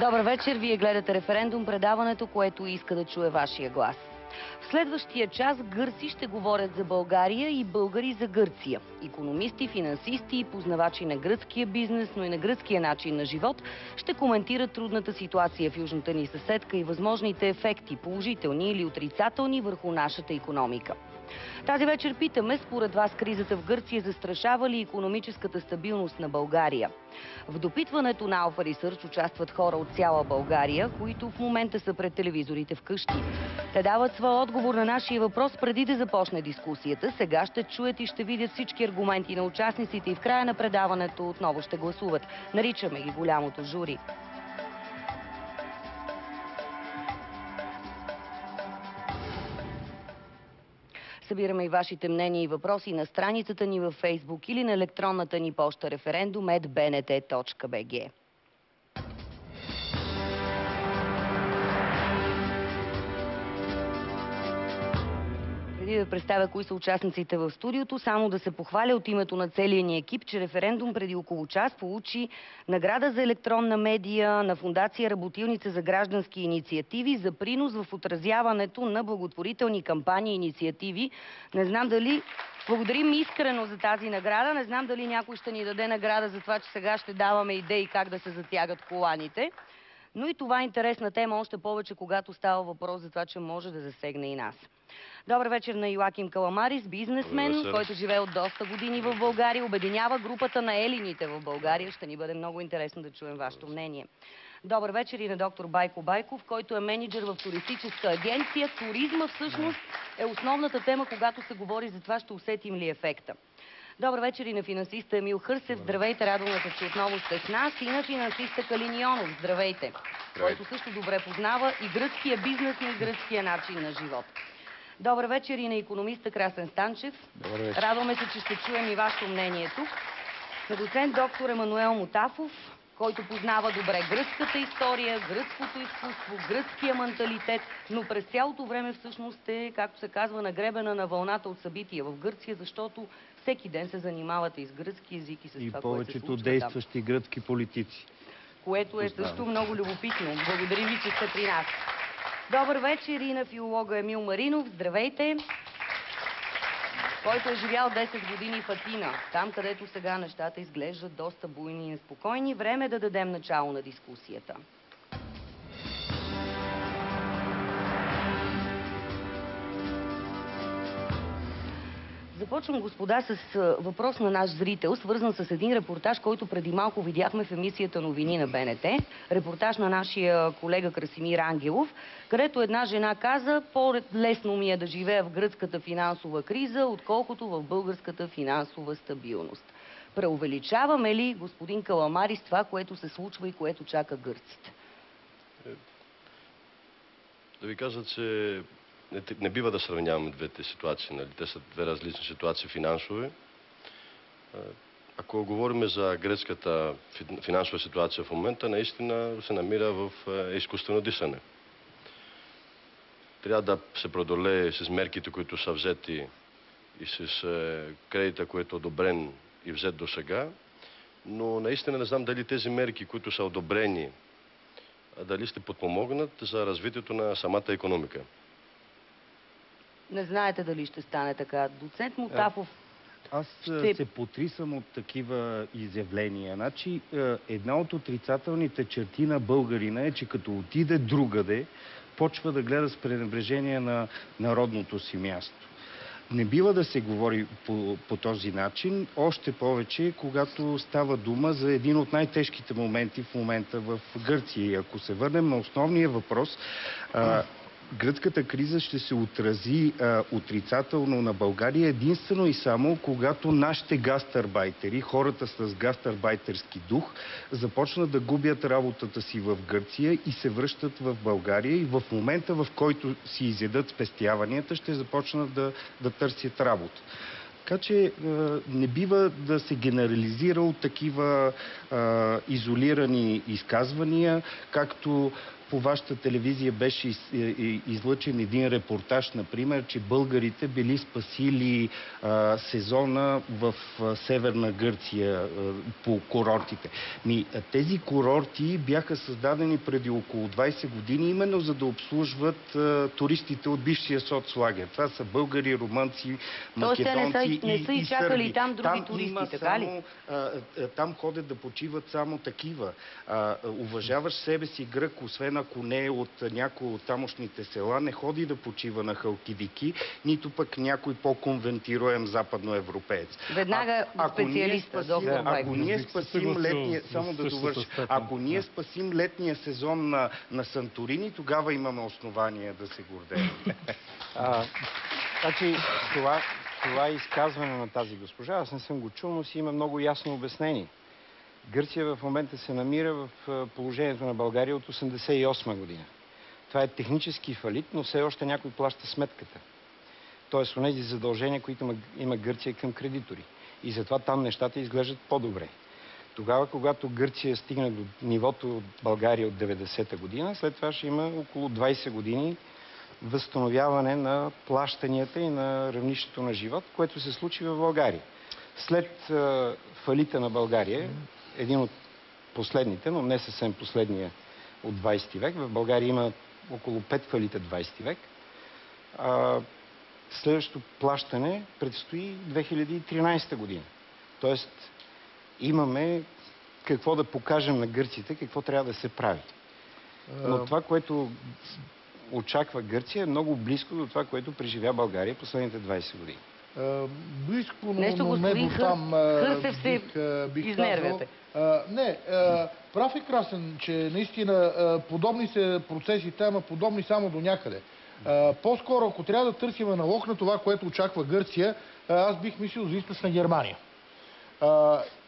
Добър вечер, вие гледате Референдум, предаването, което иска да чуе вашия глас. В следващия час гърци ще говорят за България и българи за Гърция. Икономисти, финансисти и познавачи на гръцкия бизнес, но и на гръцкия начин на живот ще коментират трудната ситуация в южната ни съседка и възможните ефекти, положителни или отрицателни, върху нашата икономика. Тази вечер питаме, според вас кризата в Гърция застрашава ли икономическата стабилност на България? В допитването на Alpha Research участват хора от цяла България, които в момента са пред телевизорите вкъщи. Те дават своя отговор на нашия въпрос преди да започне дискусията. Сега ще чуят и ще видят всички аргументи на участниците и в края на предаването отново ще гласуват. Наричаме ги голямото жури. Събираме и вашите мнения и въпроси на страницата ни във Фейсбук или на електронната ни поща referendum@bnt.bg. Преди да представя кои са участниците в студиото, само да се похваля от името на целия ни екип, че Референдум преди около час получи награда за електронна медия на Фондация Работилница за граждански инициативи за принос в отразяването на благотворителни кампании и инициативи. Не знам дали... Благодарим искрено за тази награда. Не знам дали някой ще ни даде награда за това, че сега ще даваме идеи как да се затягат коланите. Но и това е интересна тема, още повече когато става въпрос за това, че може да засегне и нас. Добър вечер на Йоаким Каламарис, бизнесмен, който живее от доста години в България, обединява групата на елините в България. Ще ни бъде много интересно да чуем вашето мнение. Добър вечер и на доктор Байко Байков, който е мениджър в туристическа агенция. Туризма всъщност е основната тема, когато се говори за това, ще усетим ли ефекта. Добър вечер и на финансиста Емил Хърсев. Здравейте, радваме се, че отново сте с нас. И на финансиста Калин Йонов. Здравейте. Който също добре познава и гръцкия бизнес, и гръцкия начин на живот. Добър вечер и на икономиста Красен Станчев. Радваме се, че ще чуем и вашето мнение тук. На доцент доктор Емануел Мотафов, който познава добре гръцката история, гръцкото изкуство, гръцкия менталитет, но през цялото време всъщност е, както се казва, нагребена на вълната от събития в Гърция, защото всеки ден се занимавате и с гръцки език и с това, което се случва. И повечето действащи гръцки политици. Което е също много любопитно. Благодарим ви, че сте при нас. Добър вечер и на филолога Емил Маринов. Здравейте! Който е живял 10 години в Атина, там където сега нещата изглеждат доста буйни и неспокойни. Време е да дадем начало на дискусията. Започвам, господа, с въпрос на наш зрител, свързан с един репортаж, който преди малко видяхме в емисията Новини на БНТ. Репортаж на нашия колега Красимир Ангелов, където една жена каза: по-лесно ми е да живея в гръцката финансова криза, отколкото в българската финансова стабилност. Преувеличаваме ли, господин Каламарис, това, което се случва и което чака гърците? Да ви кажа, че не бива да сравняваме двете ситуации. Нали? Те са две различни ситуации финансови. Ако говорим за гръцката финансова ситуация в момента, наистина се намира в изкуствено дишане. Трябва да се преодолее с мерките, които са взети и с кредита, който е одобрен и взет до сега. Но наистина не знам дали тези мерки, които са одобрени, дали ще подпомогнат за развитието на самата икономика. Не знаете дали ще стане така. Доцент Мотафов, Аз се потрисам от такива изявления. Значи, една от отрицателните черти на българина е, че като отиде другаде, почва да гледа с пренебрежение на народното си място. Не бива да се говори по този начин, още повече, когато става дума за един от най-тежките моменти в момента в Гърция. И ако се върнем на основния въпрос, гръцката криза ще се отрази отрицателно на България единствено и само когато нашите гастарбайтери, хората с гастарбайтерски дух, започнат да губят работата си в Гърция и се връщат в България, и в момента, в който си изядат спестяванията, ще започнат да търсят работа. Така че не бива да се генерализира от такива изолирани изказвания, както по вашата телевизия беше излъчен един репортаж, например, че българите били спасили сезона в Северна Гърция по курортите. Тези курорти бяха създадени преди около 20 години, именно за да обслужват туристите от бившия соцлагер. Това са българи, румънци, македонци не са и чакали и там други туристи, така ли? Там ходят да почиват само такива. Уважаваш себе си грък, освен ако не е от някой от тамошните села, не ходи да почива на Халкидики, нито пък някой по-конвентируем западноевропеец. Веднага специалиста, доктор Байков. Ако ние спасим летния, само да довършим, ако ние спасим летния сезон на Санторини, тогава имаме основания да се гордеем. Значи, това изказване на тази госпожа, аз не съм го чул, но си има много ясно обяснение. Гърция в момента се намира в положението на България от 1988 година. Това е технически фалит, но все още някой плаща сметката. Тоест, онези задължения, които има Гърция към кредитори. И затова там нещата изглеждат по-добре. Тогава, когато Гърция стигне до нивото от България от 90-та година, след това ще има около 20 години възстановяване на плащанията и на равнището на живот, което се случи в България. След фалита на България, един от последните, но не съвсем последния от 20 век, в България има около 5 фалита 20 век, следващото плащане предстои 2013 година. Тоест, имаме какво да покажем на гърците, какво трябва да се прави. Но това, което очаква Гърция, е много близко до това, което преживя България последните 20 години. Близко, но не до там, бих казал. Прав е Красен, че наистина подобни са процесите, ама подобни само до някъде. По-скоро, ако трябва да търсим аналог на това, което очаква Гърция, аз бих мислил за източна Германия.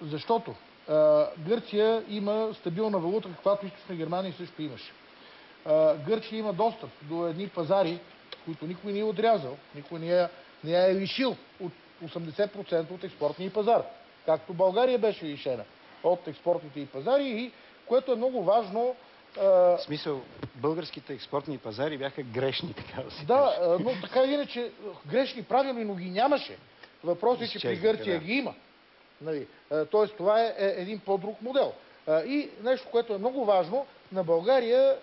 Защото Гърция има стабилна валута, каквато източна Германия също имаше. Гърция има достъп до едни пазари, които никой не е отрязал, никой не е лишил от 80% от експортния пазар. Както България беше лишена от експортните и пазари, и което е много важно. В смисъл, българските експортни пазари бяха грешни, така да се каже. Да, но така или иначе грешни правилно, но ги нямаше. Въпросът е, че при Гърция ги има. Нали? Тоест, това е един по-друг модел. И нещо, което е много важно, на България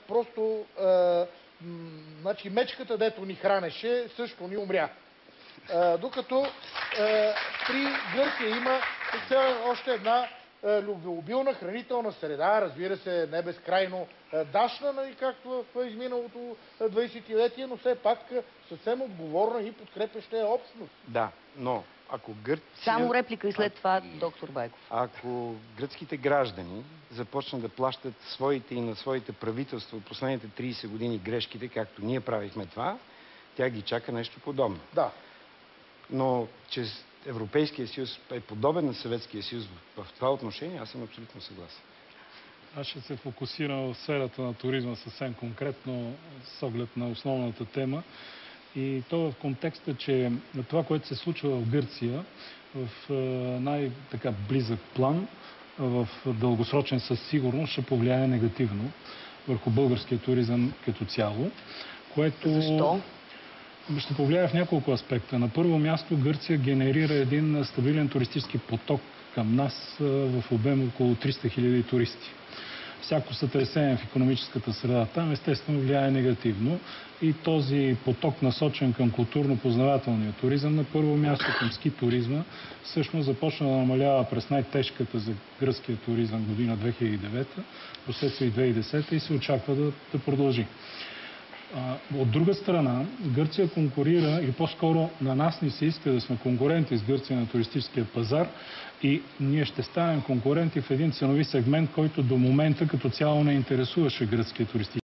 просто значи мечката, дето ни хранеше, също ни умря. Докато при Гърция има още една любвеобилна хранителна среда, разбира се, не безкрайно дашна, нали, както в изминалото 20-летие, но все пак съвсем отговорна и подкрепеща общност. Да, но ако Само реплика и след това, доктор Байков. Ако гръцките граждани започнат да плащат своите и на своите правителства от последните 30 години грешките, както ние правихме това, тя ги чака нещо подобно. Да. Но че Европейския съюз е подобен на Съветския съюз в това отношение, аз съм абсолютно съгласен. Аз ще се фокусирам в сферата на туризма съвсем конкретно с оглед на основната тема. И то в контекста, че това, което се случва в Гърция, в най-така близък план, в дългосрочен със сигурност ще повлияе негативно върху българския туризъм като цяло. Което Защо? Ще повлияе в няколко аспекта. На първо място Гърция генерира един стабилен туристически поток към нас в обем около 300 000 туристи. Всяко сътресение в икономическата среда там естествено влияе негативно и този поток, насочен към културно-познавателния туризъм, на първо място към ски туризма, всъщност започна да намалява през най-тежката за гръцкия туризъм година 2009, последствие 2010 и се очаква да продължи. От друга страна, Гърция конкурира, или по-скоро на нас ни се иска да сме конкуренти с Гърция на туристическия пазар и ние ще станем конкуренти в един ценови сегмент, който до момента като цяло не интересуваше гръцкия туристически